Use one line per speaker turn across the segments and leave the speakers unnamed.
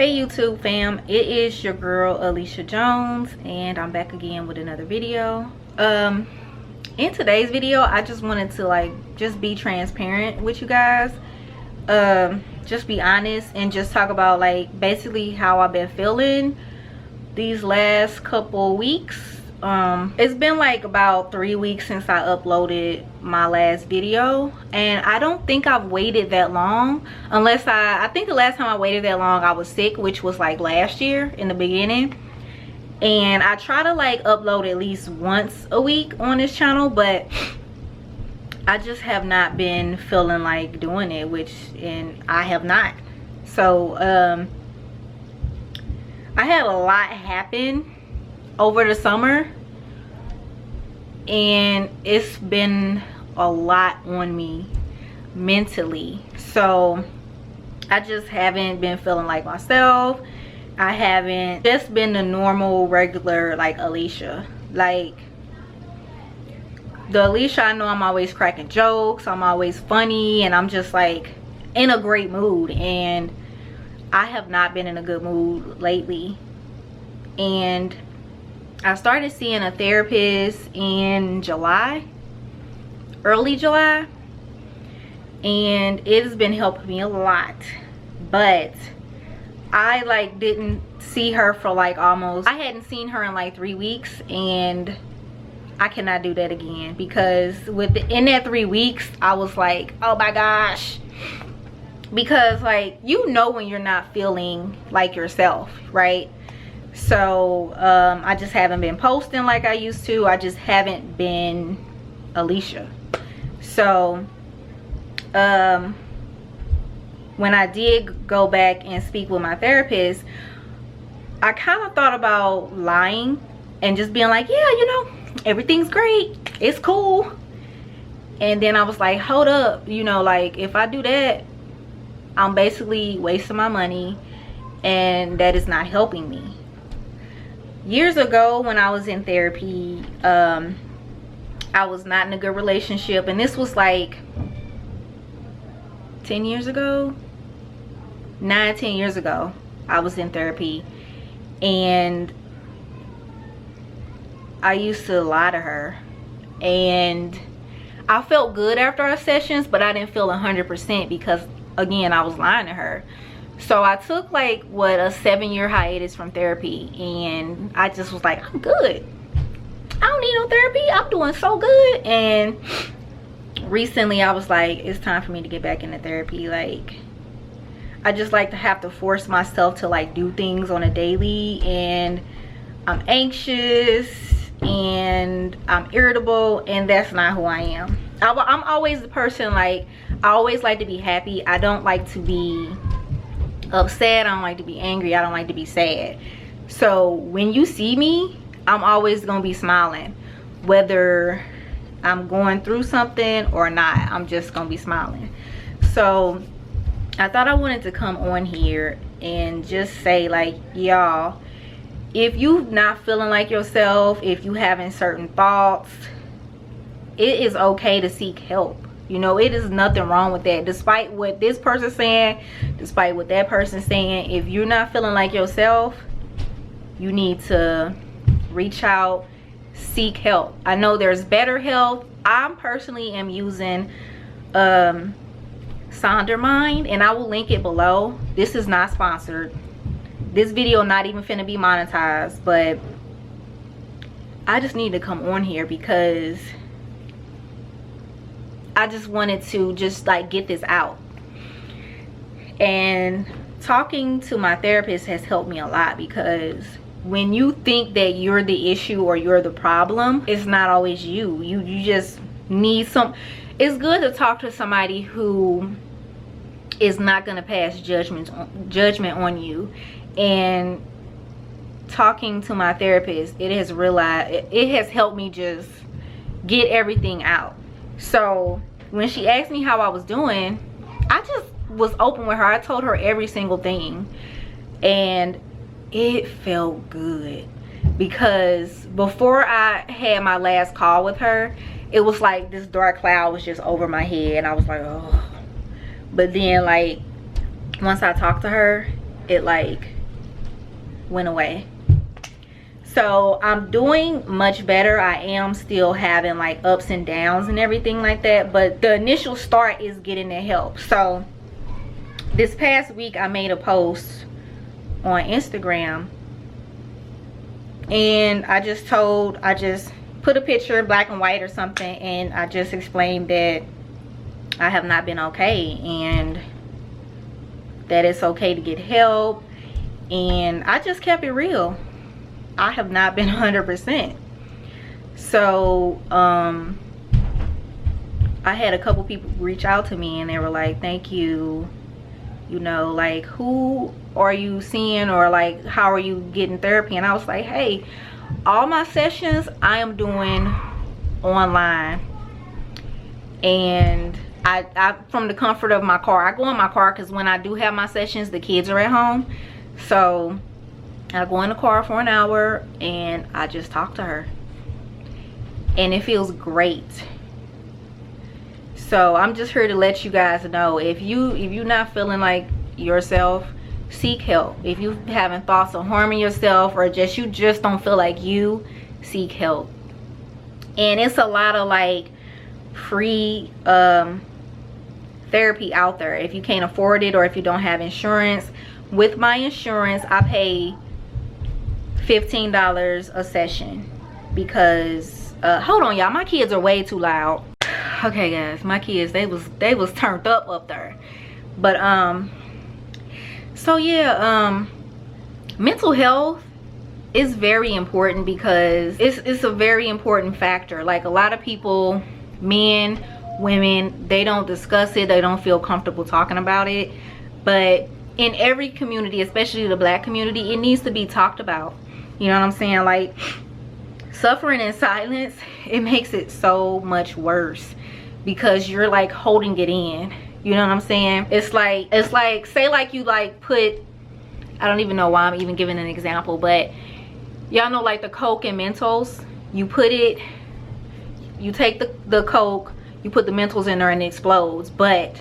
Hey YouTube fam, it is your girl Alicia Jones and I'm back again with another video. In today's video I just wanted to just be transparent with you guys, just be honest and just talk about basically how I've been feeling these last couple weeks. It's been about 3 weeks since I uploaded my last video, and I don't think I've waited that long, unless I think the last time I waited that long I was sick, which was last year in the beginning. And I try to upload at least once a week on this channel, but I just have not been feeling like doing it, and I have not. So I had a lot happen over the summer, and it's been a lot on me mentally, so I just haven't been feeling like myself. I haven't just been the normal regular Alicia, the Alicia I know. I'm always cracking jokes, I'm always funny, and I'm just in a great mood, and I have not been in a good mood lately. And I started seeing a therapist in July, early July, and it has been helping me a lot. But I didn't see her for almost, I hadn't seen her in 3 weeks, and I cannot do that again, because in that 3 weeks I was oh my gosh, because you know when you're not feeling like yourself, right? So I just haven't been posting like I used to. I just haven't been Alicia. So when I did go back and speak with my therapist, I kind of thought about lying and just being yeah, you know, everything's great, it's cool. And then I was hold up, you know, if I do that, I'm basically wasting my money, and that is not helping me. Years ago when I was in therapy, I was not in a good relationship, and this was 10 years ago, 9-10 years ago. I was in therapy, and I used to lie to her, and I felt good after our sessions, but I didn't feel 100% because again I was lying to her. So I took a 7-year hiatus from therapy, and I just was I'm good, I don't need no therapy, I'm doing so good. And recently I was it's time for me to get back into therapy. I just to have to force myself to do things on a daily, and I'm anxious and I'm irritable, and that's not who I am. I'm always the person I always like to be happy. I don't like to be upset, I don't like to be angry, I don't like to be sad. So when you see me, I'm always gonna be smiling, whether I'm going through something or not. I'm just gonna be smiling. So I thought I wanted to come on here and just say y'all, if you not feeling like yourself, if you having certain thoughts, it is okay to seek help. You know, it is nothing wrong with that. Despite what this person's saying, despite what that person's saying, if you're not feeling like yourself, you need to reach out, seek help. I know there's BetterHelp. I personally am using Sondermind, and I will link it below. This is not sponsored. This video not even finna be monetized, but I just need to come on here because I just wanted to just get this out. And talking to my therapist has helped me a lot, because when you think that you're the issue or you're the problem, it's not always you. You just need some. It's good to talk to somebody who is not going to pass judgment on you. And talking to my therapist, it has helped me just get everything out. So when she asked me how I was doing, I just was open with her. I told her every single thing, and it felt good, because before I had my last call with her, it was this dark cloud was just over my head, and I was oh. But then once I talked to her, it like went away. So I'm doing much better. I am still having like ups and downs and everything like that, but the initial start is getting the help. So this past week I made a post on Instagram, and I just put a picture, black and white or something, and I just explained that I have not been okay and that it's okay to get help, and I just kept it real. I have not been 100%. So I had a couple people reach out to me and they were like, thank you, you know, like, who are you seeing, or like, how are you getting therapy? And I was like, hey, all my sessions I am doing online, and I from the comfort of my car. I go in my car because when I do have my sessions, the kids are at home, so I go in the car for an hour and I just talk to her, and it feels great. So I'm just here to let you guys know, if you're not feeling like yourself, seek help. If you're having thoughts of harming yourself, or you just don't feel like you, seek help. And it's a lot of like free therapy out there if you can't afford it, or if you don't have insurance. With my insurance, I pay $15 a session because hold on y'all, my kids are way too loud. Okay guys, my kids, they was turned up there. But so yeah, mental health is very important because it's a very important factor. Like, a lot of people, men, women, they don't discuss it, they don't feel comfortable talking about it. But in every community, especially the Black community, it needs to be talked about. You know what I'm saying? Like, suffering in silence, it makes it so much worse because you're like holding it in. You know what I'm saying? It's like say like you like put, I don't even know why I'm even giving an example, but y'all know like the Coke and Mentos, you take the Coke, you put the Mentos in there and it explodes. But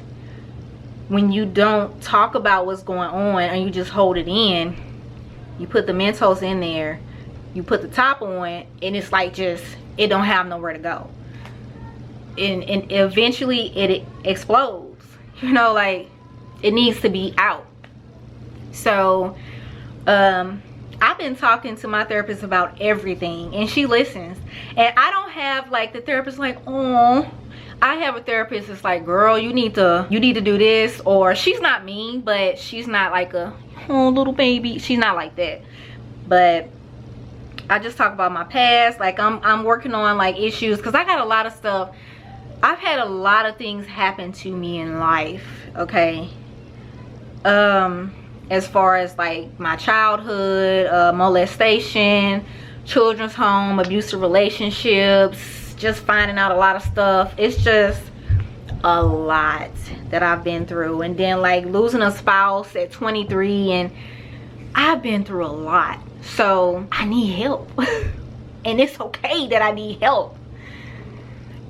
when you don't talk about what's going on and you just hold it in, you put the Mentos in there, you put the top on, and it's like just, it don't have nowhere to go, and eventually it explodes. You know, like, it needs to be out. So I've been talking to my therapist about everything, and she listens. And I don't have like the therapist like, oh, I have a therapist that's like, girl, you need to do this. Or she's not mean, but she's not like a, oh, little baby, she's not like that. But I just talk about my past. Like, I'm working on like issues, because I got a lot of stuff. I've had a lot of things happen to me in life, okay? As far as like my childhood, molestation, children's home, abusive relationships, just finding out a lot of stuff. It's just a lot that I've been through. And then like losing a spouse at 23, and I've been through a lot. So I need help. And it's okay that I need help.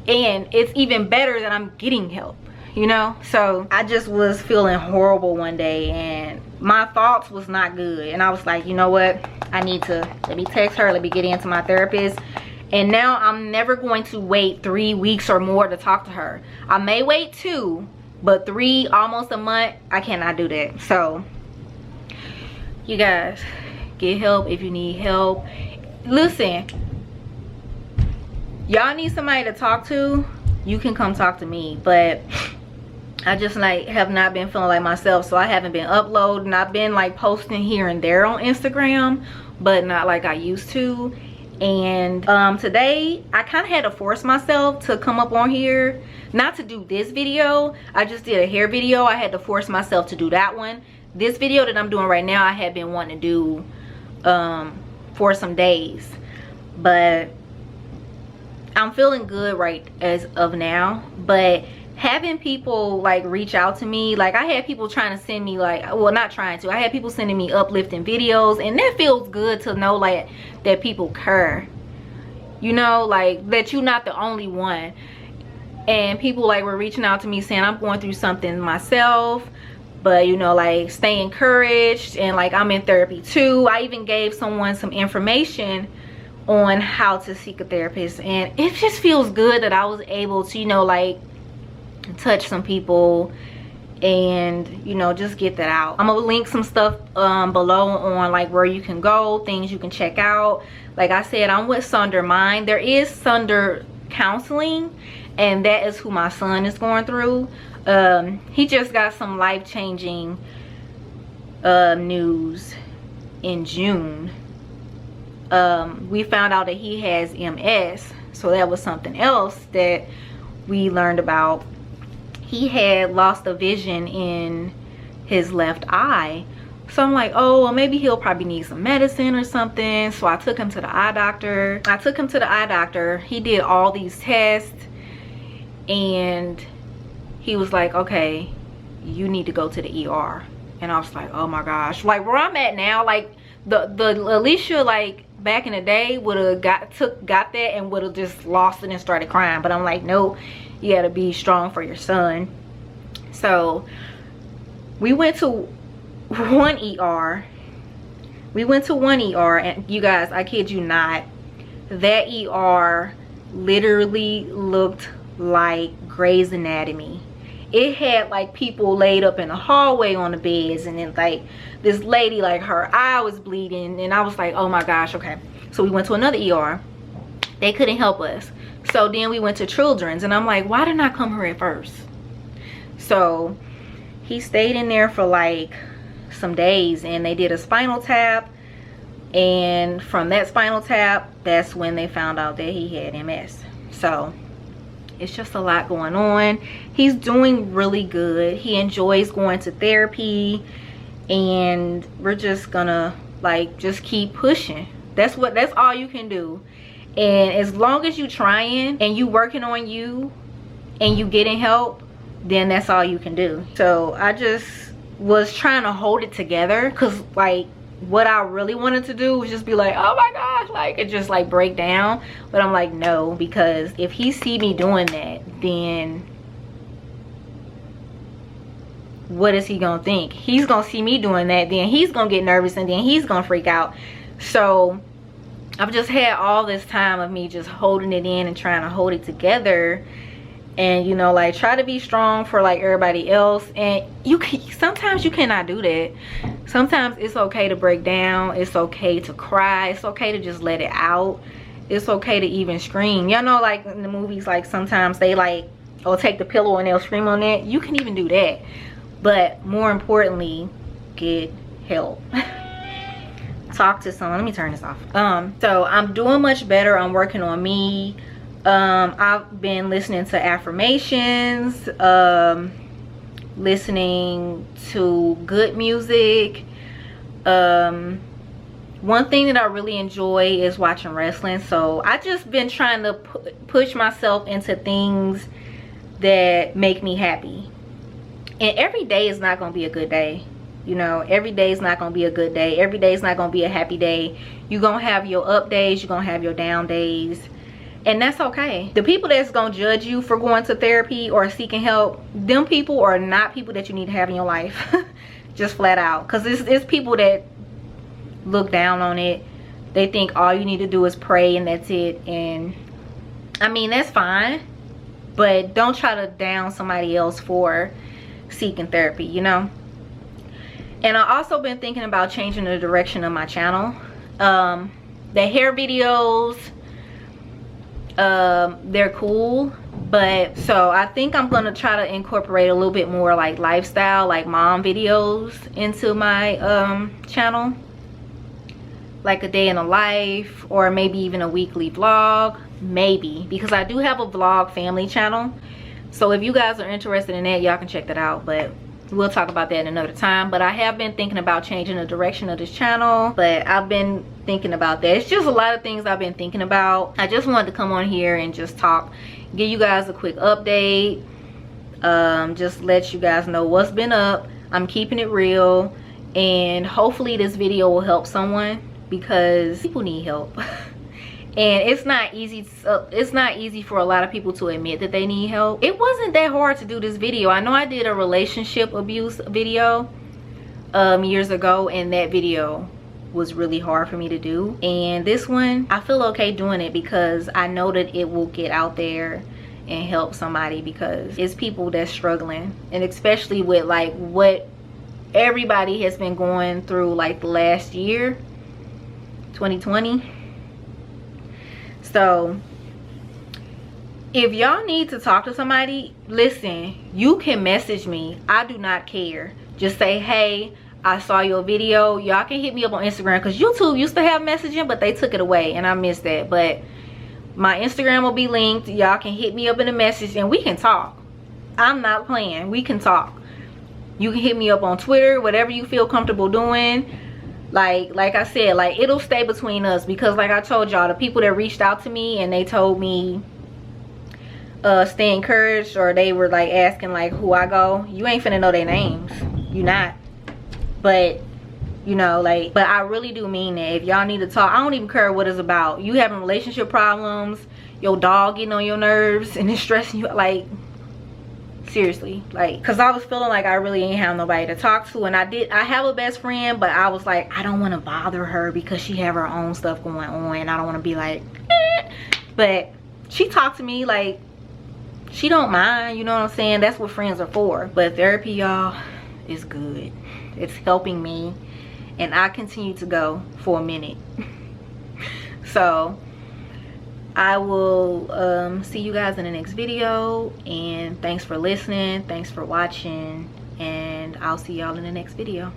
And it's even better that I'm getting help, you know? So I just was feeling horrible one day, and my thoughts was not good. And I was like, you know what? I need to, let me text her, let me get into my therapist. And now I'm never going to wait 3 weeks or more to talk to her. I may wait 2, but 3, almost a month, I cannot do that. So you guys, get help if you need help. Listen, y'all need somebody to talk to, you can come talk to me. But I just like have not been feeling like myself, so I haven't been uploading. I've been like posting here and there on Instagram, but not like I used to. And today I kind of had to force myself to come up on here, not to do this video. I just did a hair video. I had to force myself to do that one. This video that I'm doing right now, I had been wanting to do for some days, but I'm feeling good right as of now. But having people like reach out to me, like I had people trying to send me like, well, not trying to, I had people sending me uplifting videos, and that feels good to know like that people care, you know, like that you're not the only one. And people like were reaching out to me saying I'm going through something myself, But you know, like, stay encouraged, and like, I'm in therapy too. I even gave someone some information on how to seek a therapist, and it just feels good that I was able to, you know, like, touch some people and, you know, just get that out. I'm gonna link some stuff below on like where you can go, things you can check out. Like I said, I'm with Sunder Mind. There is Sunder Counseling, and that is who my son is going through. He just got some life-changing news in June. We found out that he has MS, so that was something else that we learned about. He had lost the vision in his left eye. So I'm like, oh, well, maybe he'll probably need some medicine or something. So I took him to the eye doctor. He did all these tests, and he was like, okay, you need to go to the ER. And I was like, oh my gosh. Like, where I'm at now, like, the Alicia, like, back in the day would have got that and would have just lost it and started crying. But I'm like, no, you gotta be strong for your son. So we went to one ER. And you guys, I kid you not, that ER literally looked like Grey's Anatomy. It had like people laid up in the hallway on the beds, and then like this lady, like her eye was bleeding, and I was like, oh my gosh. Okay, so we went to another ER. They couldn't help us. So then we went to Children's, and I'm like, why didn't I come here at first? So he stayed in there for like some days, and they did a spinal tap, and from that spinal tap, that's when they found out that he had MS. So it's just a lot going on. He's doing really good. He enjoys going to therapy, and we're just gonna like just keep pushing. That's all you can do. And as long as you trying and you working on you and you getting help, then that's all you can do. So I just was trying to hold it together, because like what I really wanted to do was just be like, oh my gosh, like, it just like break down. But I'm like, no, because if he see me doing that, then what is he gonna think? He's gonna see me doing that, then he's gonna get nervous, and then he's gonna freak out. So I've just had all this time of me just holding it in and trying to hold it together, and you know, like, try to be strong for like everybody else. And sometimes you cannot do that. Sometimes it's okay to break down. It's okay to cry. It's okay to just let it out. It's okay to even scream. Y'all know, like in the movies, like sometimes they like, or take the pillow and they'll scream on it. You can even do that. But more importantly, get help. Talk to someone. Let me turn this off. So I'm doing much better. I'm working on me. I've been listening to affirmations, listening to good music. One thing that I really enjoy is watching wrestling. So I just been trying to push myself into things that make me happy. And every day is not going to be a good day. You know, every day is not going to be a good day. Every day is not going to be a happy day. You're going to have your up days. You're going to have your down days. And that's okay. The people that's going to judge you for going to therapy or seeking help, them people are not people that you need to have in your life. Just flat out. Because it's people that look down on it. They think all you need to do is pray and that's it. And I mean, that's fine. But don't try to down somebody else for seeking therapy, you know. And I also been thinking about changing the direction of my channel. The hair videos, they're cool, but so I think I'm gonna try to incorporate a little bit more like lifestyle, like mom videos into my channel, like a day in a life, or maybe even a weekly vlog, maybe, because I do have a vlog family channel. So if you guys are interested in that, y'all can check that out, but we'll talk about that another time. But I have been thinking about changing the direction of this channel, but I've been thinking about that. It's just a lot of things I've been thinking about. I just wanted to come on here and just talk, give you guys a quick update, just let you guys know what's been up. I'm keeping it real, and hopefully this video will help someone, because people need help. And it's not easy for a lot of people to admit that they need help. It wasn't that hard to do this video. I know I did a relationship abuse video years ago, and that video was really hard for me to do. And this one, I feel okay doing it because I know that it will get out there and help somebody, because it's people that's struggling, and especially with like what everybody has been going through like the last year, 2020. So if y'all need to talk to somebody, listen, you can message me. I do not care. Just say, hey, I saw your video. Y'all can hit me up on Instagram, because YouTube used to have messaging, but they took it away and I missed that. But my Instagram will be linked. Y'all can hit me up in a message and we can talk. I'm not playing. We can talk. You can hit me up on Twitter, whatever you feel comfortable doing. Like I said, like, it'll stay between us, because like I told y'all, the people that reached out to me and they told me stay encouraged, or they were like asking like who I go, you ain't finna know their names. You not. But you know, like, but I really do mean that. If y'all need to talk, I don't even care what it's about. You having relationship problems, your dog getting on your nerves and it's stressing you, like, seriously, like, because I was feeling like I really ain't have nobody to talk to. And I have a best friend, but I was like, I don't want to bother her because she have her own stuff going on, and I don't want to be like but she talked to me like she don't mind, you know what I'm saying? That's what friends are for. But therapy, y'all, is good. It's helping me, and I continue to go for a minute. So I will see you guys in the next video, and thanks for listening, thanks for watching, and I'll see y'all in the next video.